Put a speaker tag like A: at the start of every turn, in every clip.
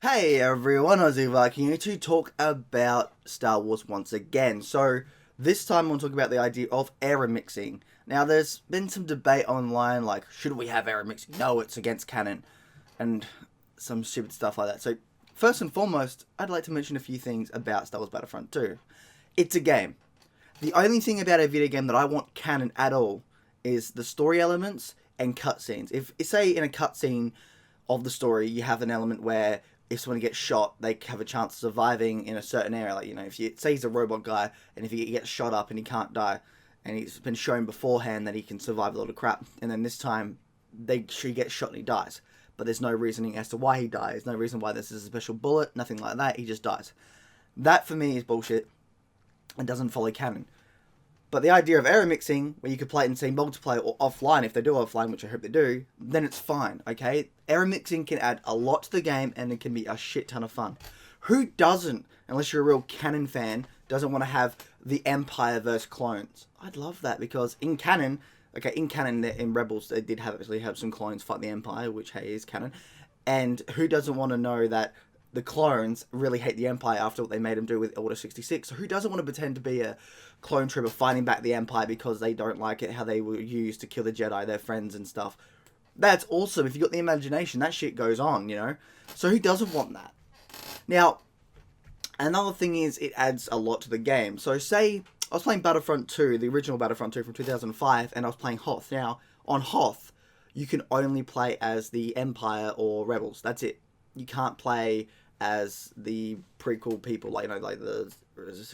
A: Hey everyone, Aussie Viking here to talk about Star Wars once again. So this time we'll talk about the idea of error mixing. Now there's been some debate online like, should we have error mixing? No, it's against canon. And some stupid stuff like that. So first and foremost, I'd like to mention a few things about Star Wars Battlefront 2. It's a game. The only thing about a video game that I want canon at all is the story elements and cutscenes. If say in a cutscene of the story you have an element where if someone gets shot, they have a chance of surviving in a certain area. Like, if you say he's a robot guy, and if he gets shot up and he can't die, and he's been shown beforehand that he can survive a lot of crap, and then this time he gets shot and he dies. But there's no reasoning as to why he dies. No reason why this is a special bullet, nothing like that. He just dies. That, for me, is bullshit and doesn't follow canon. But the idea of error mixing, where you could play it in, say, multiplayer or offline, if they do offline, which I hope they do, then it's fine, okay? Error mixing can add a lot to the game, and it can be a shit ton of fun. Who doesn't, unless you're a real canon fan, doesn't want to have the Empire versus clones? I'd love that, because in canon, in Rebels, they did actually have some clones fight the Empire, which, hey, is canon. And who doesn't want to know that the clones really hate the Empire after what they made them do with Order 66. So who doesn't want to pretend to be a clone trooper fighting back the Empire because they don't like it, how they were used to kill the Jedi, their friends and stuff? That's awesome. If you've got the imagination, that shit goes on, So who doesn't want that? Now, another thing is it adds a lot to the game. So say I was playing Battlefront 2, the original Battlefront 2 from 2005, and I was playing Hoth. Now, on Hoth, you can only play as the Empire or Rebels. That's it. You can't play as the prequel people, like the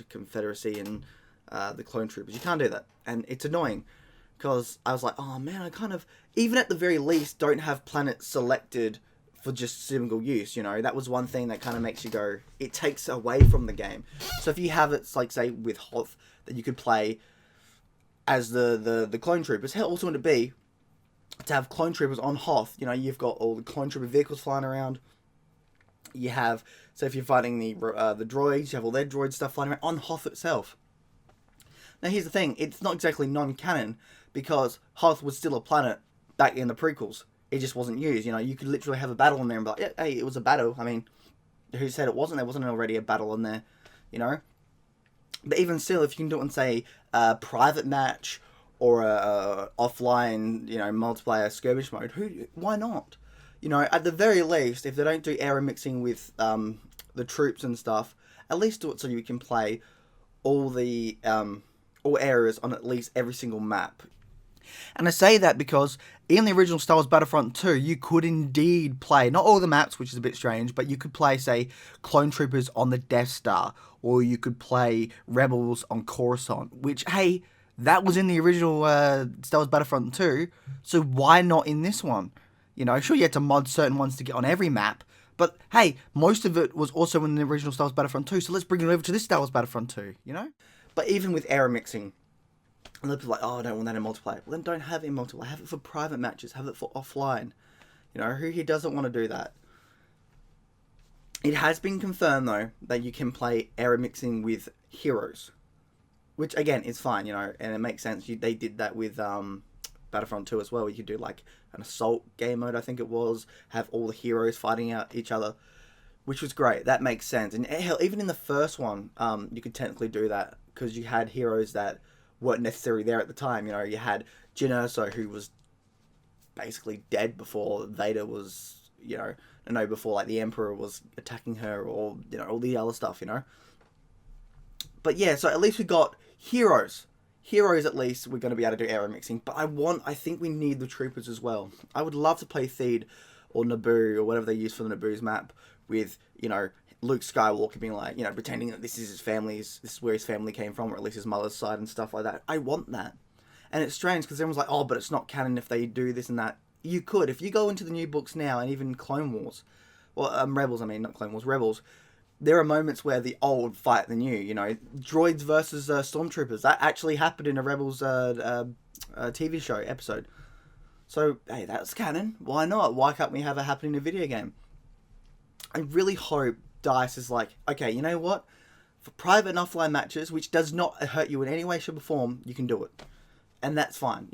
A: Confederacy and the clone troopers. You can't do that, and it's annoying because I was like, oh man, I kind of, even at the very least, don't have planets selected for just single use. That was one thing that kind of makes you go, it takes away from the game. So if you have it, like say with Hoth, that you could play as the clone troopers. How awesome would it be to have clone troopers on Hoth? You've got all the clone trooper vehicles flying around. You have, so if you're fighting the droids, you have all their droid stuff flying around on Hoth itself. Now here's the thing, it's not exactly non-canon, because Hoth was still a planet back in the prequels. It just wasn't used, you could literally have a battle in there and be like, yeah, hey, it was a battle. I mean, who said it wasn't? There wasn't already a battle in there, But even still, if you can do it in, say, a private match, or a offline, multiplayer skirmish mode, why not? At the very least, if they don't do error mixing with the troops and stuff, at least do it so you can play all areas on at least every single map. And I say that because in the original Star Wars Battlefront 2, you could indeed play, not all the maps, which is a bit strange, but you could play, say, clone troopers on the Death Star, or you could play rebels on Coruscant, which, hey, that was in the original Star Wars Battlefront 2, so why not in this one? Sure, you had to mod certain ones to get on every map, but hey, most of it was also in the original Star Wars Battlefront 2, so let's bring it over to this Star Wars Battlefront 2, But even with error mixing, and they'll be like, oh, I don't want that in multiplayer. Well, then don't have it in multiplayer. Have it for private matches. Have it for offline. Who doesn't want to do that? It has been confirmed, though, that you can play error mixing with heroes, which, again, is fine, and it makes sense. They did that with Battlefront 2 as well. You could do like an assault game mode, I think it was, have all the heroes fighting out each other, which was great. That makes sense. And hell, even in the first one, you could technically do that because you had heroes that weren't necessarily there at the time. You had Jyn Erso, who was basically dead before Vader was, before like the Emperor was attacking her, or all the other stuff, But yeah, so at least we got heroes. Heroes, at least, we're going to be able to do error mixing. But I think we need the troopers as well. I would love to play Theed or Naboo or whatever they use for the Naboo's map with, Luke Skywalker being like, pretending that this is this is where his family came from, or at least his mother's side and stuff like that. I want that. And it's strange because everyone's like, oh, but it's not canon if they do this and that. You could. If you go into the new books now, and even Clone Wars, well, Rebels, not Clone Wars, Rebels, there are moments where the old fight the new, droids versus stormtroopers. That actually happened in a Rebels TV show episode. So, hey, that's canon. Why not? Why can't we have it happen in a video game? I really hope DICE is like, okay, you know what? For private and offline matches, which does not hurt you in any way, shape, or form, you can do it. And that's fine,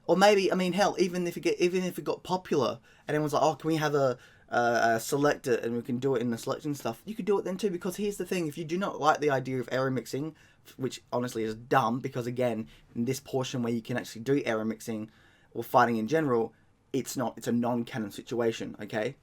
A: Or maybe, hell, even if it got popular, and everyone's like, oh, can we have a select it and we can do it in the selection stuff, you could do it then too. Because here's the thing: if you do not like the idea of error mixing, which honestly is dumb, because again, in this portion where you can actually do error mixing or fighting in general, it's a non-canon situation. Okay,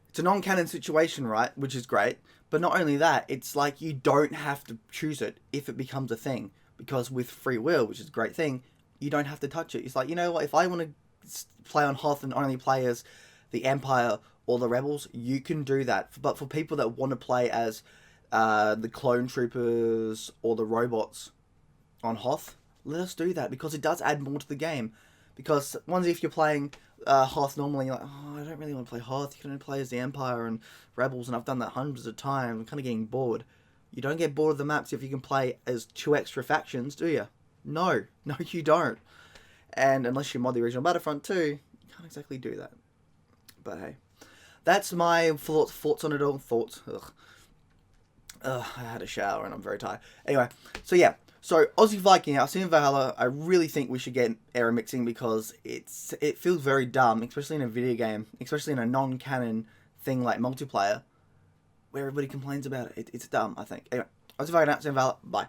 A: it's a non-canon situation, right? Which is great. But not only that, it's like you don't have to choose it if it becomes a thing. Because with free will, which is a great thing, you don't have to touch it. It's like, you know what, if I want to play on Hoth and only play as the Empire or the Rebels, you can do that. But for people that want to play as the clone troopers or the robots on Hoth, let us do that, because it does add more to the game. Because once if you're playing Hoth normally, you're like, oh, I don't really want to play Hoth. You can only play as the Empire and Rebels, and I've done that hundreds of times. I'm kind of getting bored. You don't get bored of the maps if you can play as 2 extra factions, do you? No, you don't. And unless you mod the original Battlefront 2, you can't exactly do that. But hey, that's my thoughts on it all. Thoughts. Ugh. I had a shower and I'm very tired. Anyway, so yeah. So Aussie Viking, I've seen Valhalla. I really think we should get error mixing, because it feels very dumb, especially in a video game, especially in a non-canon thing like multiplayer, where everybody complains about it. It's dumb, I think. Anyway, Aussie Viking, Valhalla. Bye.